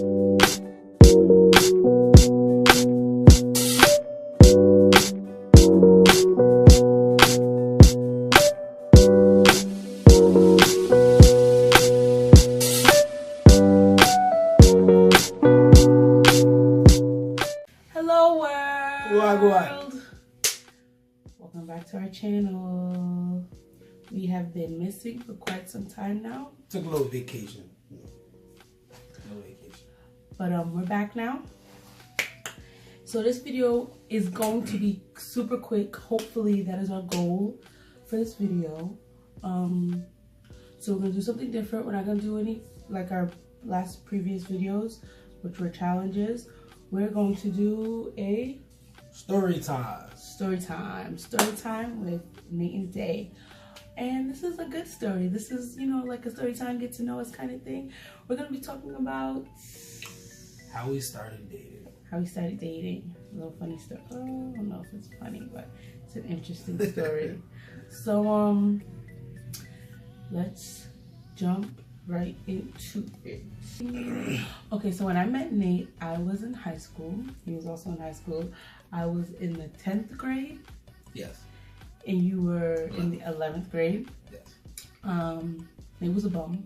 Welcome back to our channel. We have been missing for quite some time now. Took a little vacation. But we're back now. So this video is going to be super quick. Hopefully that is our goal for this video. So we're gonna do something different. We're not gonna do any like our last previous videos, which were challenges. We're going to do a story time with Nate and Day. And this is a good story. This is, you know, like a story time, get to know us kind of thing. We're gonna be talking about how we started dating. A little funny story. Oh, I don't know if it's funny, but it's an interesting story. So let's jump right into it. Okay, so when I met Nate, I was in high school. He was also in high school. I was in the 10th grade. Yes. And you were in the 11th grade. Yes. Nate was a bum.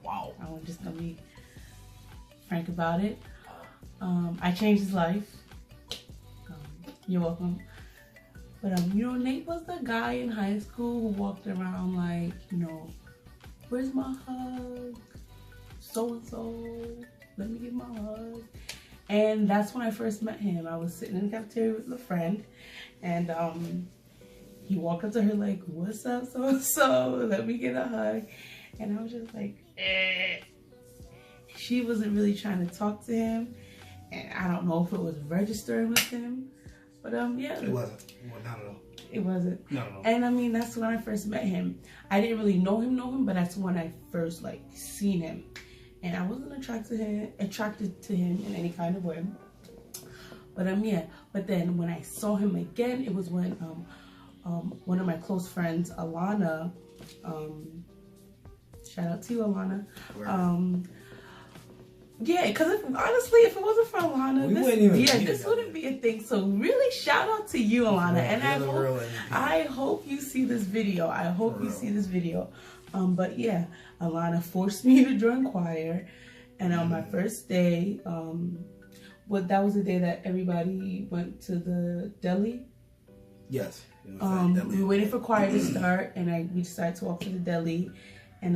Wow. I'm just gonna be frank about it. I changed his life. You're welcome. But you know, Nate was the guy in high school who walked around like, you know, where's my hug? So and so, let me give my hug. And that's when I first met him. I was sitting in the cafeteria with a friend, and he walked up to her like, "What's up, so and so? Let me get a hug." And I was just like, eh. She wasn't really trying to talk to him, and I don't know if it was registering with him, but yeah. It wasn't. Well, not at all. It wasn't. No. And I mean, that's when I first met him. I didn't really know him, but that's when I first like seen him. And I wasn't attracted to him in any kind of way. But yeah. But then when I saw him again, it was when one of my close friends, Alana, shout out to you, Alana. Yeah, because honestly, if it wasn't for Alana, this wouldn't be a thing. So really, shout out to you, Alana. And I hope you see this video. But yeah, Alana forced me to join choir, and on my first day, that was the day that everybody went to the deli. Yes. We were waiting for choir to start, and we decided to walk to the deli, and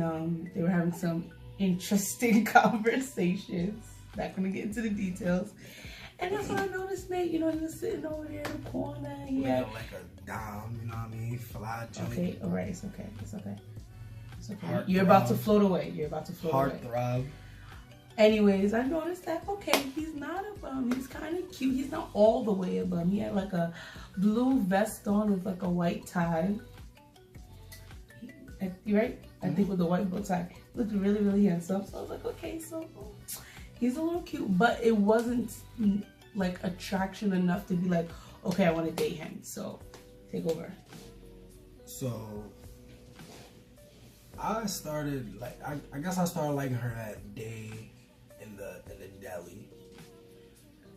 they were having some interesting conversations. Not gonna get into the details. And that's when I noticed Nate, you know, he was sitting over there in the corner. Yeah, like a dime, you know what I mean? Fly joint. Okay, alright, it's okay. You're about to float away. Heart throb. Anyways, I noticed that, okay, he's not a bum. He's kind of cute. He's not all the way a bum. He had like a blue vest on with like a white tie. You right? I think with the white bow tie. Looked really, really handsome. So I was like, okay, so he's a little cute. But it wasn't like attraction enough to be like, okay, I want to date him. So take over. So I started I guess I started liking her that day in the deli,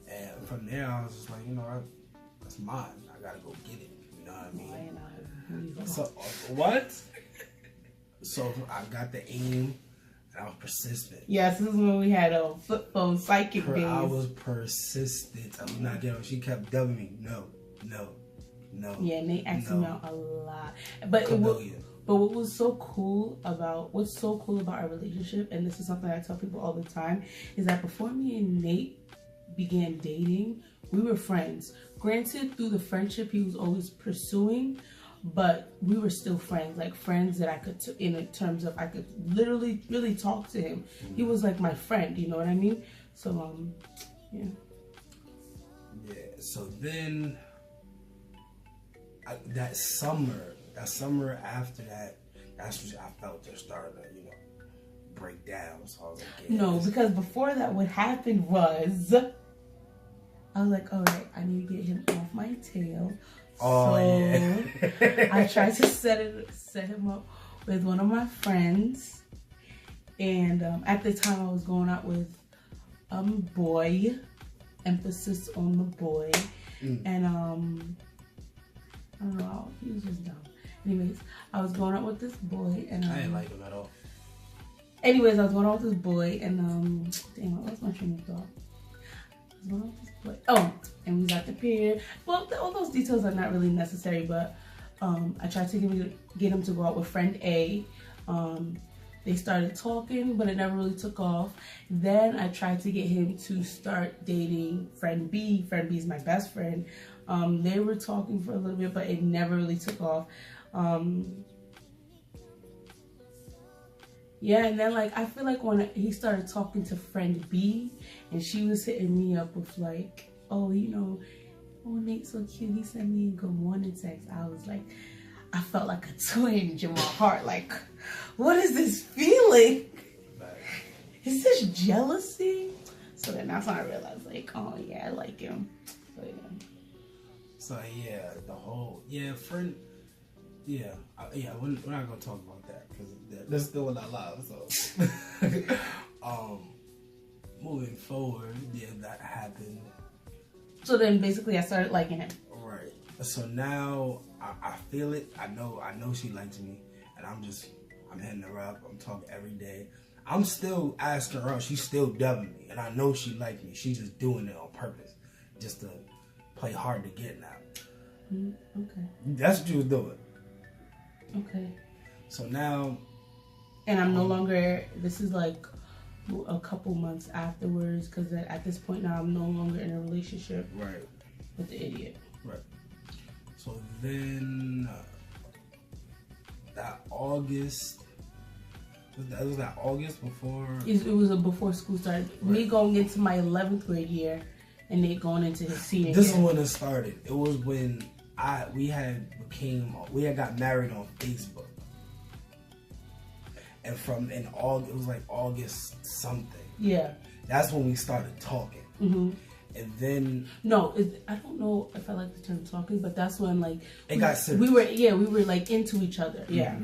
and from there I was just like, you know, that's mine. I gotta go get it. You know what I mean? So what? So I got the aim, and I was persistent. Yes, this is when we had a flip phone psychic days. I was persistent. I was not getting. She kept dubbing me. No. Yeah, and they asked me out a lot, but what was so cool about our relationship, and this is something I tell people all the time, is that before me and Nate began dating, we were friends. Granted, through the friendship he was always pursuing, but we were still friends, like friends that I could, in terms of I could literally really talk to him. He was like my friend, you know what I mean? So yeah. Yeah. So then, that summer after that, that's when I felt it started to, you know, break down. So I was like, yeah, no, because before that, what happened was, I was like, all right, I need to get him off my tail. Oh, so yeah. I tried to set him up with one of my friends. And at the time I was going out with boy, emphasis on the boy. And I don't know, he was just dumb. Anyways, I was going out with this boy, and I didn't like him at all. Anyways, I was going out with this boy, and damn, what was my train of thought? I was going out with this boy. Oh, and we was at the pier. Well, all those details are not really necessary, but I tried to get him to go out with friend A. They started talking, but it never really took off. Then I tried to get him to start dating friend B. Friend B is my best friend. They were talking for a little bit, but it never really took off. Yeah, and then like I feel like when he started talking to friend B, and she was hitting me up with like, oh, you know, oh, Nate's so cute, he sent me a good morning text. I was like, I felt like a twinge in my heart. Like, what is this feeling? Is this jealousy? So then that's when I realized, like, oh yeah, I like him. So yeah. So yeah, the whole friend. Yeah, we're not gonna talk about that because that's still in our lives. So, moving forward, yeah, that happened. So then basically, I started liking him. Right. So now I feel it. I know she likes me, and I'm hitting her up. I'm talking every day. I'm still asking her out. She's still dubbing me, and I know she likes me. She's just doing it on purpose, just to play hard to get now. Okay. That's what she was doing. Okay. So now... And I'm no longer... This is like a couple months afterwards, because at this point now I'm no longer in a relationship with the idiot. Right. So then... that August... Was that August before... It was before school started. Right. Me going into my 11th grade year, and Nate going into his senior year. This is when it started. It was when... we had got married on Facebook, and in August, it was like August something. Yeah, that's when we started talking. And then I don't know if I like the term talking, but that's when like it got serious. We were like into each other. Yeah.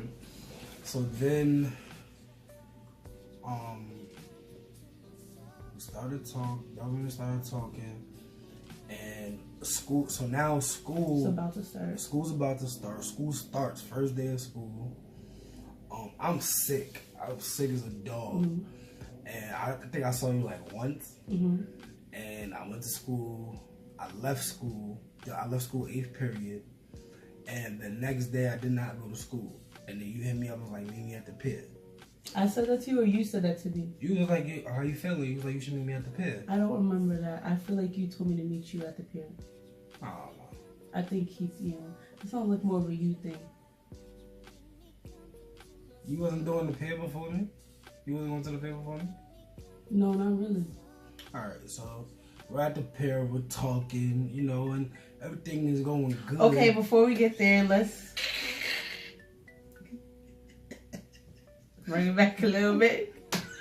So then, we started talking. And school, so now school's about to start. School's about to start. School starts first day of school. I'm sick. I was sick as a dog. And I think I saw you like once. And I went to school. I left school 8th period. And the next day I did not go to school. And then you hit me up and was like, meet me at the pier. I said that to you, or you said that to me? You was like, how you feeling? You was like, you should meet me at the pier. I don't remember that. I feel like you told me to meet you at the pier. Oh. I think it sounds like more of a you thing. You wasn't doing the pier before me? You wasn't going to the pier before me? No, not really. Alright, so we're at the pier, we're talking, and everything is going good. Okay, before we get there, let's... bring it back a little bit.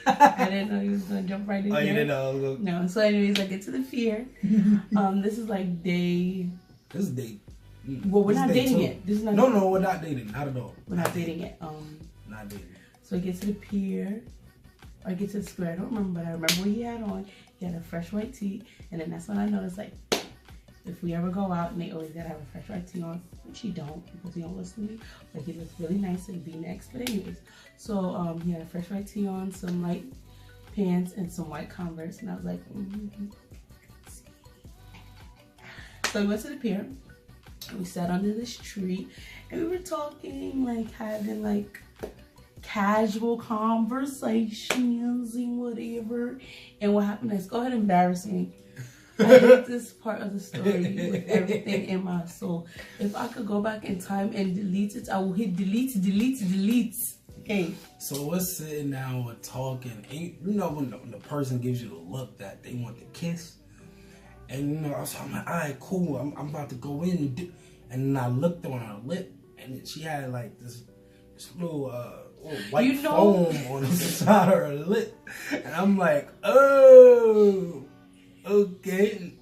I didn't know you was gonna jump right in there. You didn't know? No. So anyways, I get to the pier. This is like day... This is day... Well, we're not dating yet. This is not... No, we're not dating. Not at all. We're not dating yet. Not dating. So I get to the pier. Or I get to the square. I don't remember, but I remember what he had on. He had a fresh white tee. And then that's when I noticed, like, if we ever go out, and they always gotta have a fresh white tee on, which he don't, because he don't listen to me. But he looks really nice and be next. But anyways, so he had a fresh white tee on, some light pants, and some white Converse, and I was like, So we went to the pier. We sat under this tree, and we were talking, like having like casual conversations and whatever. And what happened is, go ahead and embarrass me. I hate this part of the story with everything in my soul. If I could go back in time and delete it, I will hit delete. Okay. So we're sitting down, we're talking. And you know when the person gives you the look that they want to kiss? And I'm like, all right, cool. I'm about to go in. And then I looked on her lip, and she had like this little white foam on the side of her lip. And I'm like, oh... Okay,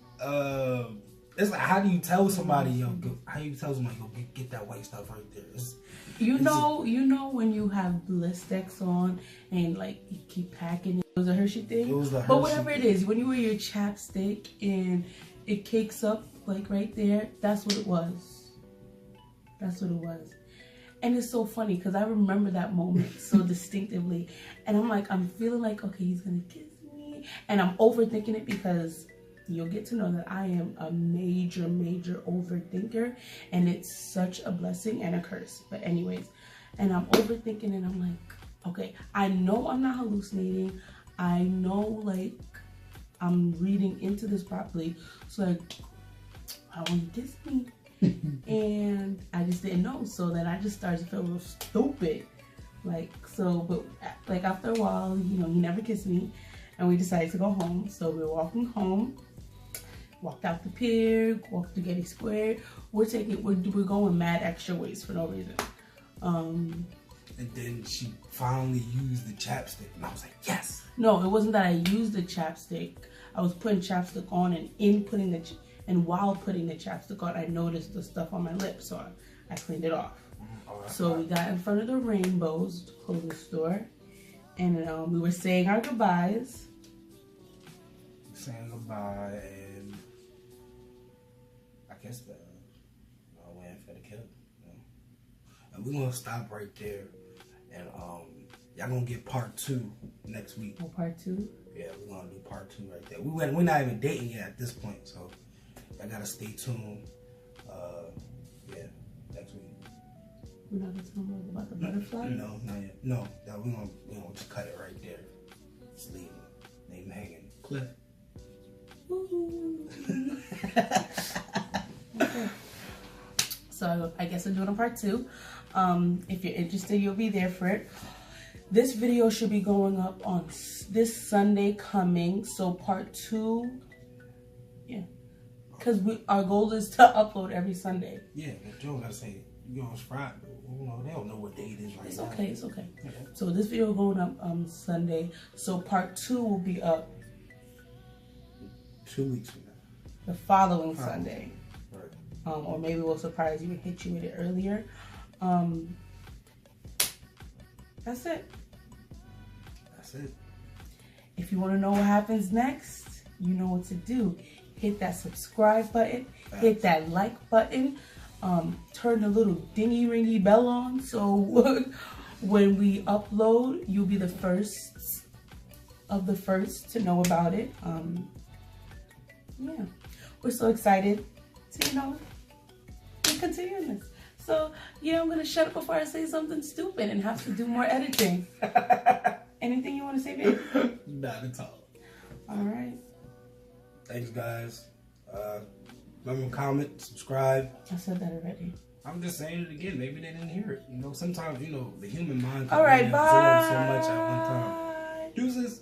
it's like, how do you tell somebody, yo, get that white stuff right there? You know when you have Blistex on and like you keep packing. It was a Hershey thing. It was the Hershey. But whatever it is, when you wear your chapstick and it cakes up like right there, that's what it was. That's what it was. And it's so funny because I remember that moment so distinctively. And I'm like, I'm feeling like, okay, he's gonna kiss me. And I'm overthinking it because you'll get to know that I am a major overthinker, and it's such a blessing and a curse. But anyways, and I'm overthinking, and I'm like, okay, I know I'm not hallucinating. I know like I'm reading into this properly. So like, I want to kiss me. And I just didn't know. So then I just started to feel real stupid. Like, so, but like after a while, you know, he never kissed me, and we decided to go home. So we were walking home. Walked out the pier, walked to Getty Square. We're going mad extra ways for no reason. And then she finally used the chapstick, and I was like, yes. No, it wasn't that I used the chapstick. I was putting chapstick on, and while putting the chapstick on, I noticed the stuff on my lips, so I cleaned it off. So we got in front of the Rainbows clothing store, and we were saying our goodbyes. Saying goodbye. I guess waiting for the kill. You know? And we're gonna stop right there, and y'all gonna get part 2 next week. Oh, part 2? Yeah, we're gonna do part 2 right there. We're not even dating yet at this point, so y'all gotta stay tuned. Yeah, next week. We're not gonna tell them about the butterfly. No, not yet. No, we're gonna just cut it right there. Just leave him hanging. Cliff. Okay. So I guess I'm doing a part 2. If you're interested, you'll be there for it. This video should be going up on this Sunday coming. So part 2, yeah, because our goal is to upload every Sunday. Yeah, but Joe gotta say you on Friday. You know, they don't know what day it is right it's now. Okay, it's okay. Okay. So this video going up Sunday. So part 2 will be up 2 weeks from now. the following Sunday. Right. Or maybe we'll surprise you and hit you with it earlier. That's it. That's it. If you want to know what happens next, you know what to do. Hit that subscribe button. Hit that like button. Turn the little dingy ringy bell on, so when we upload, you'll be the first of the first to know about it. Yeah, we're so excited to, you know, keep continuing this. So yeah, I'm gonna shut up before I say something stupid and have to do more editing. Anything you want to say, babe? Not at all. All right. Thanks, guys. Remember, comment, subscribe. I said that already. I'm just saying it again. Maybe they didn't hear it. You know, sometimes, you know, the human mind can all right, absorb so much at one time. bye. Deuces.